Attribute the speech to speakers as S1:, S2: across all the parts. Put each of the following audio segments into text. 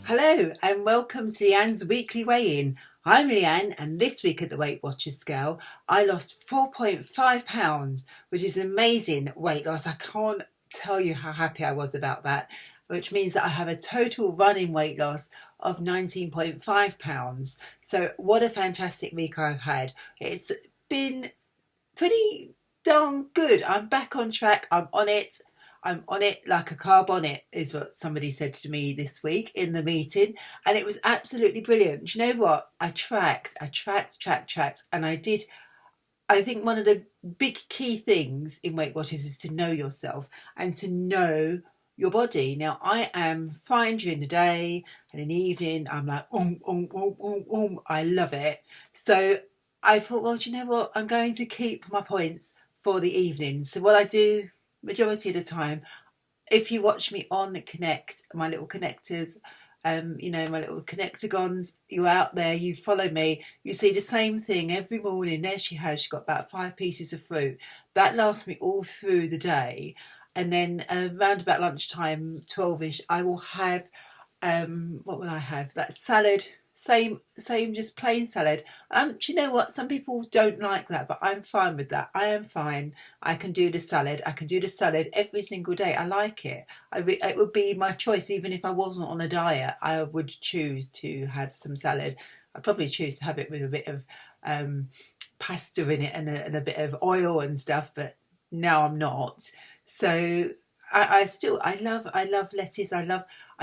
S1: Hello and welcome to Leanne's weekly weigh-in. I'm Leanne, and this week at the Weight Watchers scale I lost 4.5 pounds, which is an amazing weight loss. I can't tell you how happy I was about that, which means that I have a total running weight loss of 19.5 pounds. So what a fantastic week I've had. It's been pretty darn good. I'm back on track. I'm on it like a car bonnet, is what somebody said to me this week in the meeting, and it was absolutely brilliant. Do you know what? I tracked, and I think one of the big key things in Weight Watchers is to know yourself and to know your body. Now, I am fine during the day, and in the evening, I'm like, I love it. So I thought, well, do you know what? I'm going to keep my points for the evening. So what I do majority of the time, if you watch me on Connect, my little connectors, my little connectagons, you're out there, you follow me, you see the same thing every morning. There she's got about 5 pieces of fruit. That lasts me all through the day. And then around about lunchtime, 12ish, I will have, what will I have? That salad. Same, just plain salad. Do you know what? Some people don't like that, but I'm fine with that. I am fine. I can do the salad. Every single day. I like it. It would be my choice, even if I wasn't on a diet. I would choose to have some salad. I'd probably choose to have it with a bit of pasta in it and a bit of oil and stuff. But now I'm not. So I love lettuce. I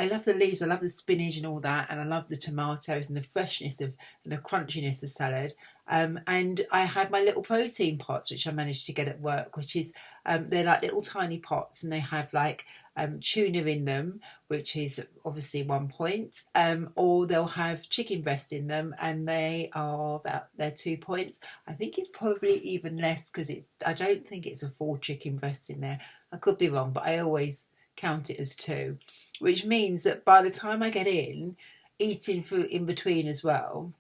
S1: love the leaves, I love the spinach and all that, and I love the tomatoes and the freshness and the crunchiness of salad. And I had my little protein pots, which I managed to get at work, which is, they're like little tiny pots, and they have like tuna in them, which is obviously 1 point, or they'll have chicken breast in them, and they're 2 points. I think it's probably even less, because I don't think it's a full chicken breast in there. I could be wrong, but I always count it as 2, which means that by the time I get in, eating fruit in between as well,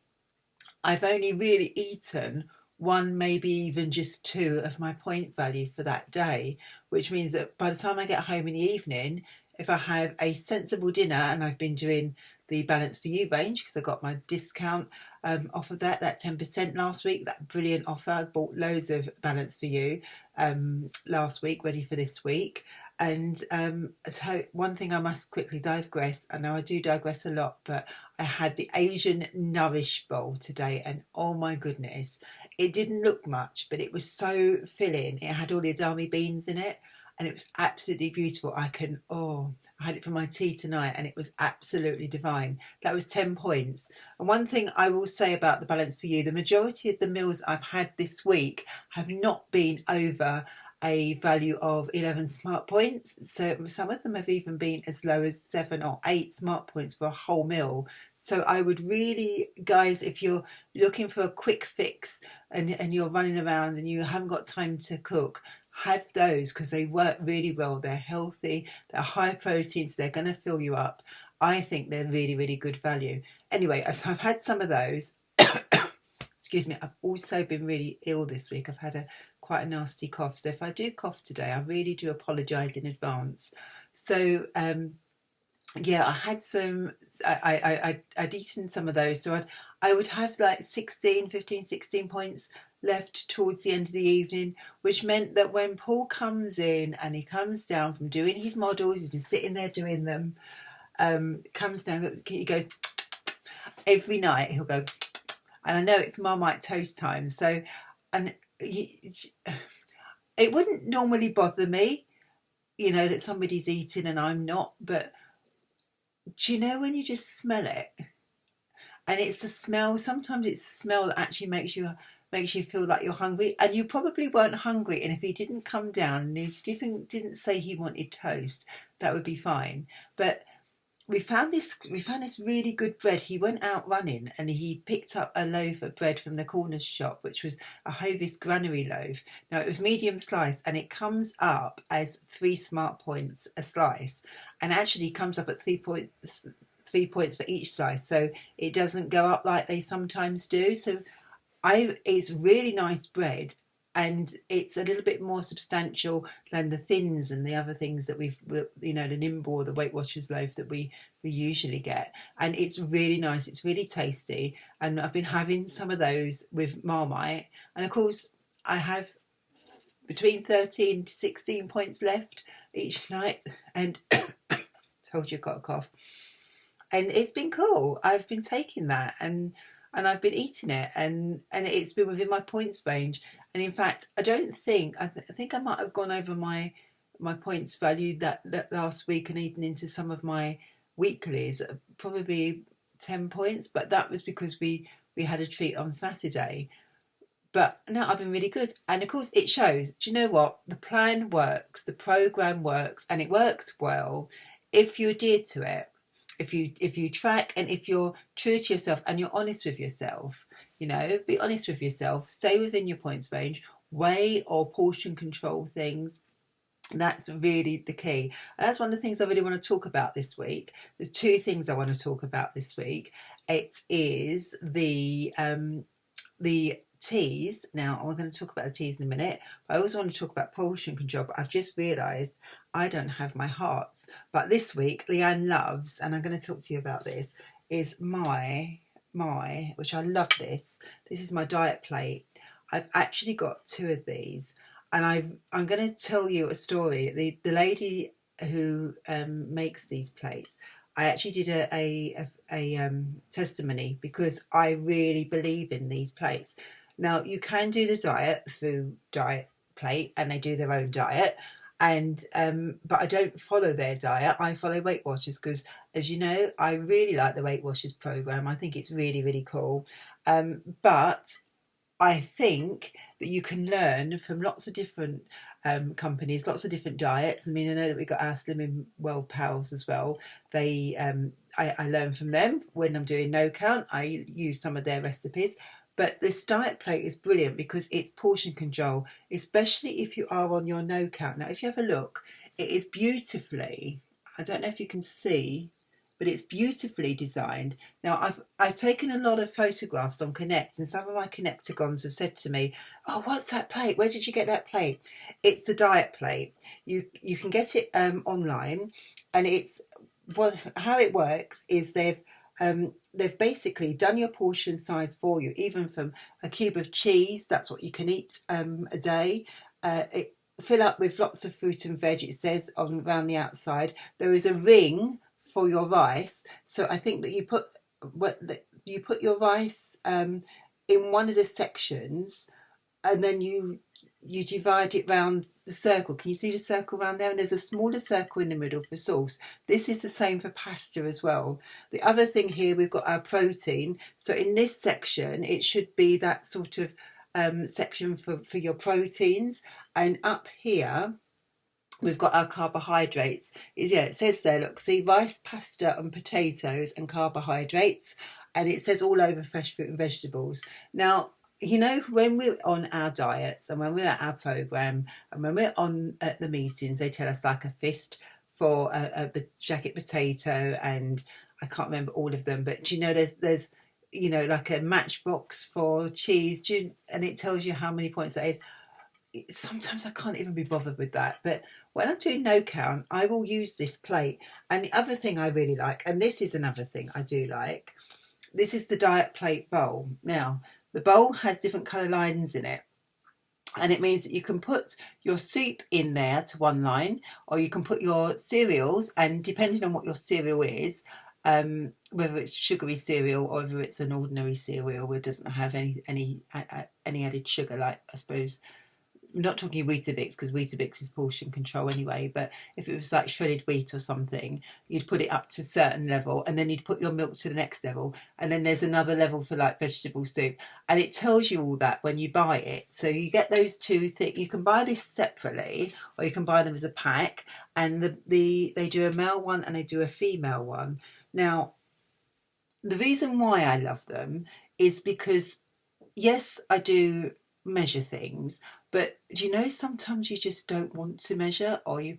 S1: I've only really eaten 1, maybe even just 2 of my point value for that day, which means that by the time I get home in the evening, if I have a sensible dinner, and I've been doing the Balance for You range because I got my discount off of that 10% last week, that brilliant offer. I bought loads of Balance for You last week, ready for this week. And so one thing I must quickly digress, I know I do digress a lot, but I had the Asian Nourish bowl today, and oh my goodness, it didn't look much, but it was so filling. It had all the edamame beans in it, and it was absolutely beautiful. I had it for my tea tonight, and it was absolutely divine. That was 10 points. And one thing I will say about the Balance for You, the majority of the meals I've had this week have not been over a value of 11 smart points. So some of them have even been as low as 7 or 8 smart points for a whole meal. So I would really, guys, if you're looking for a quick fix and you're running around and you haven't got time to cook, have those, because they work really well. They're healthy, they're high protein, so they're going to fill you up. I think they're really, really good value. Anyway, so I've had some of those. Excuse me, I've also been really ill this week. I've had quite a nasty cough. So if I do cough today, I really do apologise in advance. So I had some, I'd eaten some of those. So I would have like 16 points left towards the end of the evening, which meant that when Paul comes in and he comes down from doing his models, he's been sitting there doing them, comes down, he goes, every night he'll go, and I know it's Marmite toast time. So, and it wouldn't normally bother me, that somebody's eating and I'm not, but do you know when you just smell it? And it's the smell, sometimes it's the smell that actually makes you feel like you're hungry, and you probably weren't hungry. And if he didn't come down and he didn't say he wanted toast, that would be fine. But we found this really good bread. He went out running and he picked up a loaf of bread from the corner shop, which was a Hovis granary loaf. Now it was medium slice, and it comes up as 3 smart points a slice, and actually comes up at 3 points for each slice, so it doesn't go up like they sometimes do. So it's really nice bread, and it's a little bit more substantial than the thins and the other things that we've, you know, the nimble or the Weight Watchers loaf that we usually get. And it's really nice, it's really tasty, and I've been having some of those with Marmite, and of course I have between 13 to 16 points left each night, and told you I've got a cough, and it's been cool. I've been taking that, and I've been eating it, and it's been within my points range. And in fact, I don't think I think I might have gone over my points value that last week and eaten into some of my weeklies, probably 10 points, but that was because we had a treat on Saturday. But no, I've been really good. And of course it shows. Do you know what? The plan works, the program works, and it works well if you adhere to it. If you track, and if you're true to yourself and you're honest with yourself, you know, be honest with yourself, stay within your points range, weigh or portion control things. That's really the key. And that's one of the things I really want to talk about this week. There's two things I want to talk about this week. It is the teas. Now, we're going to talk about the teas in a minute. But I also want to talk about portion control. But I've just realised I don't have my hearts. But this week, Leanne loves, and I'm going to talk to you about this, is my, which I love this. This is my diet plate. I've actually got two of these. And I'm going to tell you a story. The lady who makes these plates, I actually did a testimony because I really believe in these plates. Now, you can do the diet through Diet Plate, and they do their own diet. And but I don't follow their diet. I follow Weight Watchers because, as you know, I really like the Weight Watchers program. I think it's really, really cool. But I think that you can learn from lots of different companies, lots of different diets. I mean, I know that we've got our Slimming Well pals as well. They, I learn from them when I'm doing no count. I use some of their recipes. But this diet plate is brilliant because it's portion control, especially if you are on your no count. Now, if you have a look, it is beautifully, I don't know if you can see, but it's beautifully designed. Now, I've taken a lot of photographs on Connect, and some of my Connectagons have said to me, "Oh, what's that plate? Where did you get that plate?" It's the diet plate. You can get it online, and it's how it works is they've basically done your portion size for you, even from a cube of cheese. That's what you can eat a day. Fill up with lots of fruit and veg. It says around the outside. There is a ring for your rice, so I think that you put your rice in one of the sections, and then you divide it round the circle. Can you see the circle around there? And there's a smaller circle in the middle for sauce. This is the same for pasta as well. The other thing here, we've got our protein. So in this section, it should be that sort of section for your proteins. And up here, we've got our carbohydrates. It says there, look, see, rice, pasta and potatoes and carbohydrates. And it says all over fresh fruit and vegetables. Now, you know, when we're on our diets and when we're at our program and when we're on at the meetings, they tell us like a fist for a jacket potato, and I can't remember all of them, but do you know, there's you know, like a matchbox for cheese, and it tells you how many points that is. Sometimes I can't even be bothered with that, but when I'm doing no count, I will use this plate. And the other thing I really like, and this is another thing I do like, this is the diet plate bowl. Now, the bowl has different colour lines in it, and it means that you can put your soup in there to one line, or you can put your cereals, and depending on what your cereal is, whether it's sugary cereal or whether it's an ordinary cereal where it doesn't have any added sugar, like, I suppose, I'm not talking Weetabix because Weetabix is portion control anyway, but if it was like shredded wheat or something, you'd put it up to a certain level, and then you'd put your milk to the next level, and then there's another level for like vegetable soup, and it tells you all that when you buy it. So you get those two things. You can buy this separately, or you can buy them as a pack, and they do a male one and they do a female one. Now, the reason why I love them is because, yes, I do measure things, but do you know, sometimes you just don't want to measure, or you're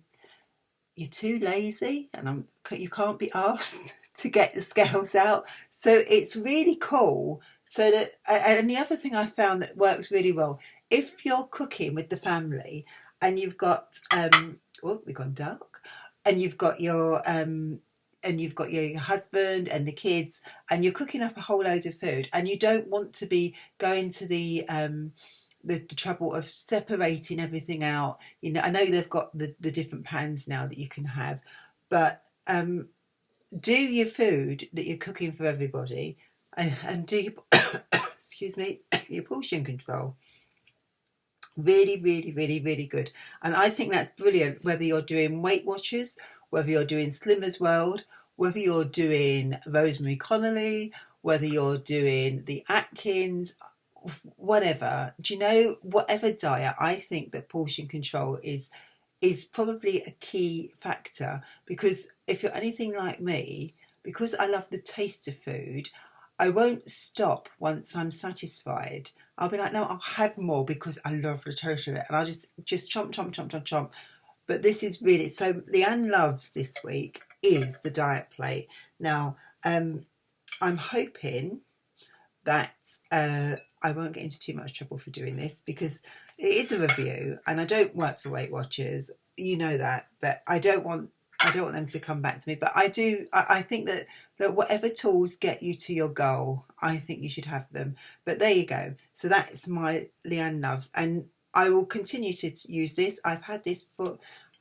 S1: too lazy, and you can't be asked to get the scales out. So it's really cool. So that, and the other thing I found that works really well if you're cooking with the family and you've got oh, we've gone dark, and you've got your husband and the kids, and you're cooking up a whole load of food, and you don't want to be going to the trouble of separating everything out. You know, I know they've got the different pans now that you can have, but do your food that you're cooking for everybody, and do your excuse me, your portion control. Really, really, really, really good. And I think that's brilliant, whether you're doing Weight Watchers, whether you're doing Slimmer's World, whether you're doing Rosemary Connolly, whether you're doing the Atkins, whatever. Do you know, whatever diet, I think that portion control is probably a key factor, because if you're anything like me, because I love the taste of food, I won't stop once I'm satisfied. I'll be like, no, I'll have more because I love the taste of it, and I'll just chomp, chomp, chomp, chomp, chomp. But this is really, so Leanne loves this week is the diet plate. Now, I'm hoping that I won't get into too much trouble for doing this, because it is a review and I don't work for Weight Watchers, you know that, but I don't want them to come back to me. But I think that whatever tools get you to your goal, I think you should have them. But there you go. So that's my Leanne loves, and I will continue to use this. I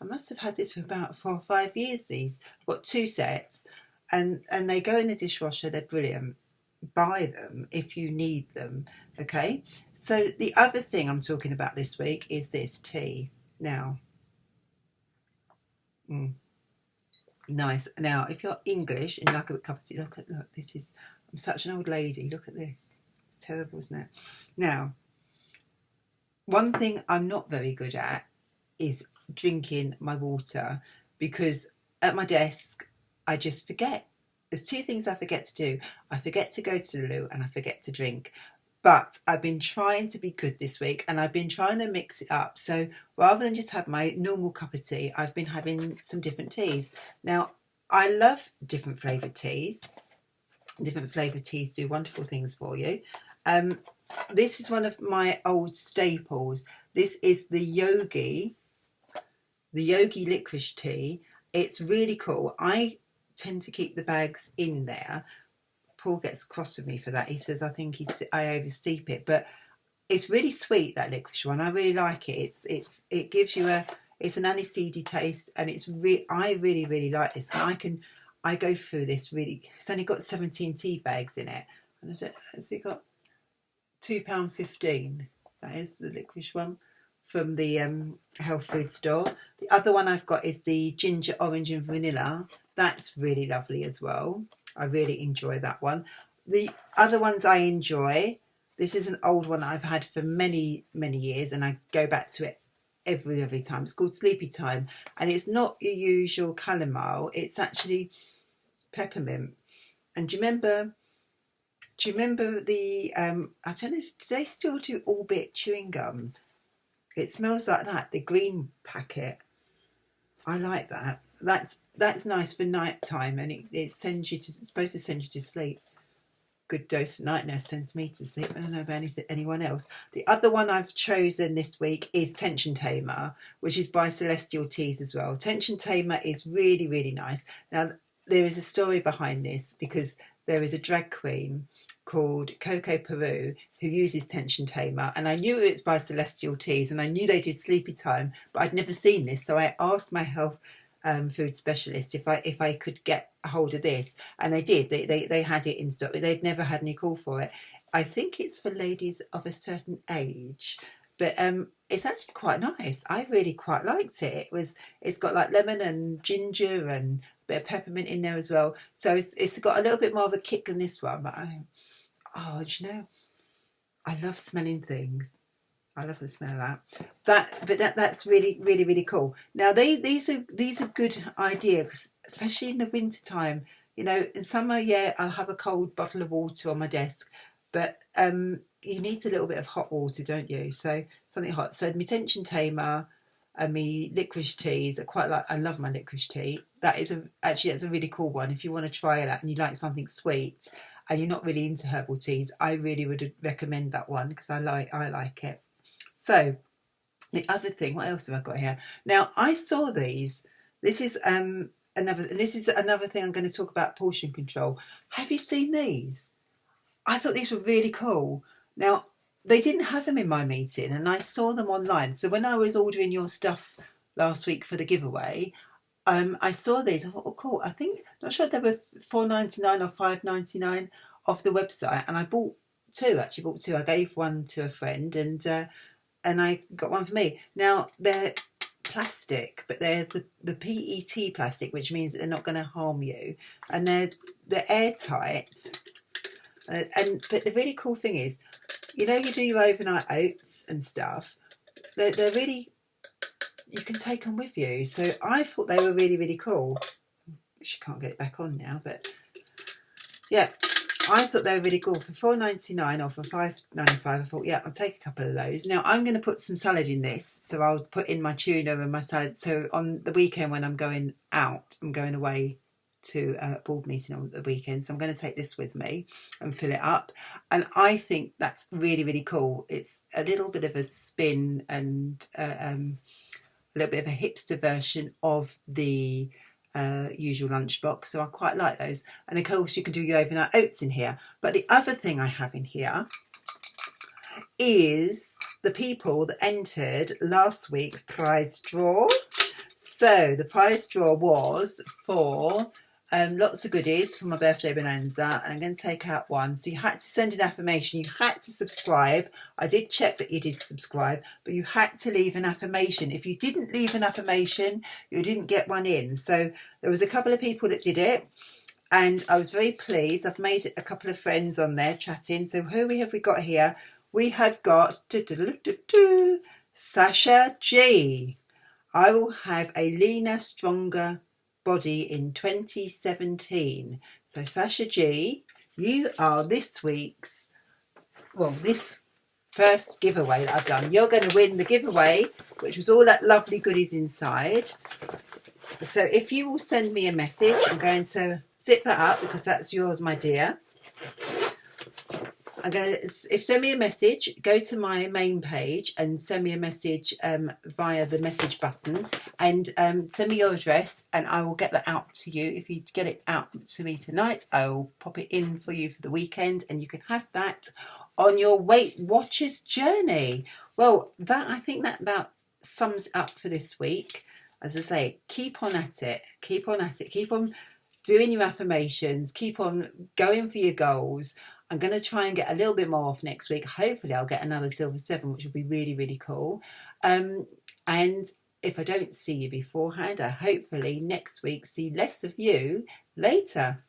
S1: must have had this for about 4 or 5 years. These, I've got 2 sets, and they go in the dishwasher. They're brilliant. Buy them if you need them. Okay. So the other thing I'm talking about this week is this tea. Now, nice. Now, if you're English and you like a cup of tea, look, this is, I'm such an old lady. Look at this. It's terrible, isn't it? Now, one thing I'm not very good at is drinking my water, because at my desk, I just forget. There's 2 things I forget to do. I forget to go to the loo and I forget to drink. But I've been trying to be good this week, and I've been trying to mix it up. So rather than just have my normal cup of tea, I've been having some different teas. Now, I love different flavoured teas. Different flavoured teas do wonderful things for you. This is one of my old staples. This is the Yogi Licorice tea. It's really cool. I tend to keep the bags in there. Paul gets cross with me for that. He says I oversteep it, but it's really sweet, that licorice one. I really like it. It gives you it's an aniseedy taste, and I really, really like this. And I go through this really. It's only got 17 tea bags in it, and has it got £2.15? That is the licorice one from the health food store. The other one I've got is the ginger, orange and vanilla. That's really lovely as well. I really enjoy that one. The other ones I enjoy, this is an old one I've had for many, many years, and I go back to it every time. It's called Sleepytime, and it's not your usual chamomile. It's actually peppermint. And do you remember the I don't know, do they still do All-Bit chewing gum? It smells like that, the green packet. I like that. That's nice for night time, and it's supposed to send you to sleep. Good dose of night nurse sends me to sleep. I don't know about anyone else. The other one I've chosen this week is Tension Tamer, which is by Celestial Teas as well. Tension Tamer is really, really nice. Now, there is a story behind this, because there is a drag queen called Coco Peru who uses Tension Tamer, and I knew it's by Celestial Teas, and I knew they did Sleepytime, but I'd never seen this, so I asked my health food specialist if I could get a hold of this, and they did. They had it in stock. They'd never had any call for it. I think it's for ladies of a certain age, but it's actually quite nice. I really quite liked it. It's got like lemon and ginger and a bit of peppermint in there as well. So it's got a little bit more of a kick than this one. But do you know, I love smelling things. I love the smell of that. That's really, really, really cool. Now these are good ideas, especially in the winter time. You know, in summer, yeah, I'll have a cold bottle of water on my desk, but you need a little bit of hot water, don't you? So something hot. So my Tension Tamer and my licorice teas are quite like. I love my licorice tea. That's a really cool one. If you want to try that and you like something sweet and you're not really into herbal teas, I really would recommend that one, because I like it. So the other thing, what else have I got here? Now I saw these. This is another thing I'm going to talk about, portion control. Have you seen these? I thought these were really cool. Now they didn't have them in my meeting, and I saw them online. So when I was ordering your stuff last week for the giveaway, I saw these. I thought, oh, cool. I think, not sure if they were $4.99 or $5.99 off the website, and I bought two. Actually, bought two. I gave one to a friend, and I got one for me. Now they're plastic, but they're the PET plastic, which means that they're not going to harm you, and they're airtight. But the really cool thing is, you know, you do your overnight oats and stuff. They're really, you can take them with you. So I thought they were really, really cool. She can't get it back on now, but yeah, I thought they were really cool. For $4.99 or for $5.95, I thought, yeah, I'll take a couple of those. Now I'm going to put some salad in this, so I'll put in my tuna and my salad. So on the weekend when I'm going out, I'm going away to a board meeting on the weekend, so I'm going to take this with me and fill it up, and I think that's really, really cool. It's a little bit of a spin and a little bit of a hipster version of the usual lunchbox, so I quite like those. And of course you can do your overnight oats in here. But the other thing I have in here is the people that entered last week's prize draw. So the prize draw was for lots of goodies for my birthday bonanza, and I'm going to take out one. So you had to send an affirmation, you had to subscribe. I did check that you did subscribe, but you had to leave an affirmation. If you didn't leave an affirmation, you didn't get one in. So there was a couple of people that did it, and I was very pleased. I've made a couple of friends on there chatting. So who have we got here? We have got Sasha G. I will have a leaner, stronger body in 2017. So Sasha G, you are this week's, well, this first giveaway that I've done. You're going to win the giveaway, which was all that lovely goodies inside. So if you will send me a message, I'm going to zip that up because that's yours, my dear. Send me a message, go to my main page and send me a message via the message button, and send me your address, and I will get that out to you. If you get it out to me tonight, I will pop it in for you for the weekend, and you can have that on your Weight Watchers journey. Well, I think that about sums it up for this week. As I say, keep on at it, keep on at it, keep on doing your affirmations, keep on going for your goals. I'm going to try and get a little bit more off next week. Hopefully I'll get another Silver 7, which will be really, really cool. And if I don't see you beforehand, I hopefully next week see less of you later.